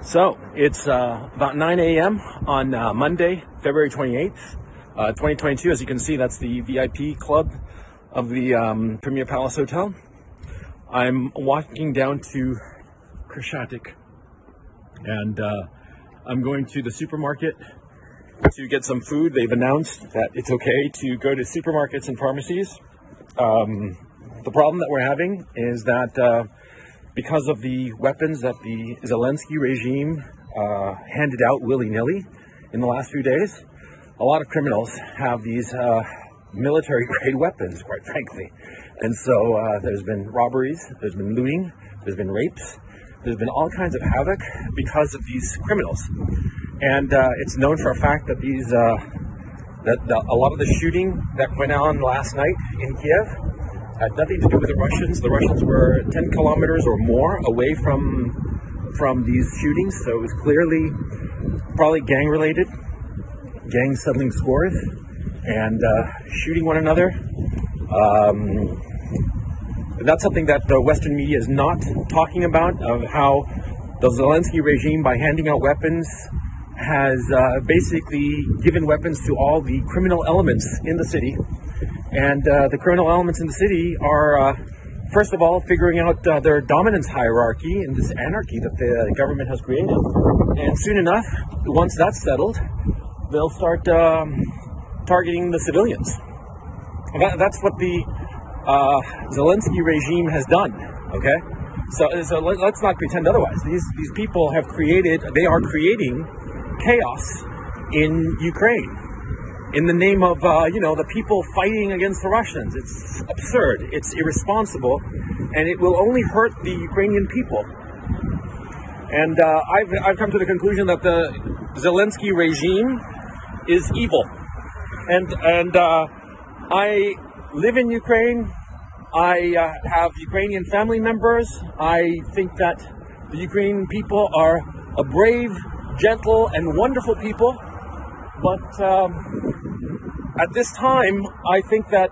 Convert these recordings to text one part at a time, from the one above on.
So it's about 9 a.m. on Monday, February 28th, 2022. As you can see, that's the VIP club of the Premier Palace Hotel. I'm walking down to Kreshati, and I'm going to the supermarket to get some food. They've announced that it's okay to go to supermarkets and pharmacies. The problem that we're having is that because of the weapons that the Zelensky regime handed out willy-nilly in the last few days, a lot of criminals have these military-grade weapons, quite frankly. And so there's been robberies, there's been looting, there's been rapes, there's been all kinds of havoc because of these criminals. And it's known for a fact that a lot of the shooting that went on last night in Kiev had nothing to do with the Russians. The Russians were 10 kilometers or more away from these shootings, so it was clearly probably gang-related, gang settling scores, and shooting one another. That's something that the Western media is not talking about, of how the Zelensky regime, by handing out weapons, has basically given weapons to all the criminal elements in the city. And the criminal elements in the city are, first of all, figuring out their dominance hierarchy and this anarchy that the government has created. And soon enough, once that's settled, they'll start targeting the civilians. That's what the Zelensky regime has done, okay? So let's not pretend otherwise. These people are creating chaos in Ukraine in the name of, the people fighting against the Russians. It's absurd, it's irresponsible, and it will only hurt the Ukrainian people. And I've come to the conclusion that the Zelensky regime is evil. And I live in Ukraine. I have Ukrainian family members. I think that the Ukrainian people are a brave, gentle, and wonderful people. But at this time, I think that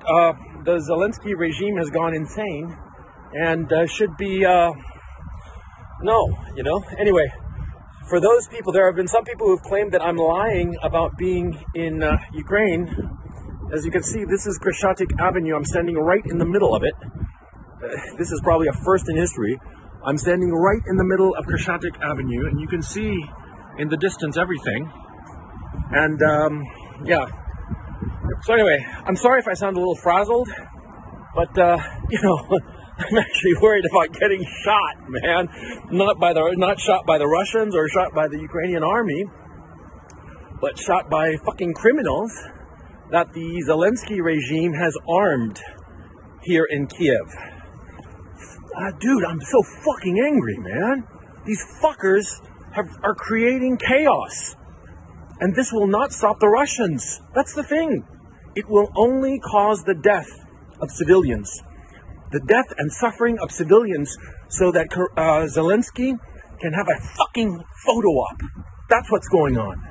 the Zelensky regime has gone insane and should be, Anyway, for those people, there have been some people who have claimed that I'm lying about being in Ukraine. As you can see, this is Kreshati Avenue. I'm standing right in the middle of it. This is probably a first in history. I'm standing right in the middle of Kreshati Avenue, and you can see in the distance everything. And so anyway, I'm sorry if I sound a little frazzled, but I'm actually worried about getting shot, man. Not shot by the Russians or shot by the Ukrainian army, but shot by fucking criminals that the Zelensky regime has armed here in Kiev. Dude, I'm so fucking angry, man. These fuckers are creating chaos. And this will not stop the Russians. That's the thing. It will only cause the death of civilians. The death and suffering of civilians so that Zelensky can have a fucking photo op. That's what's going on.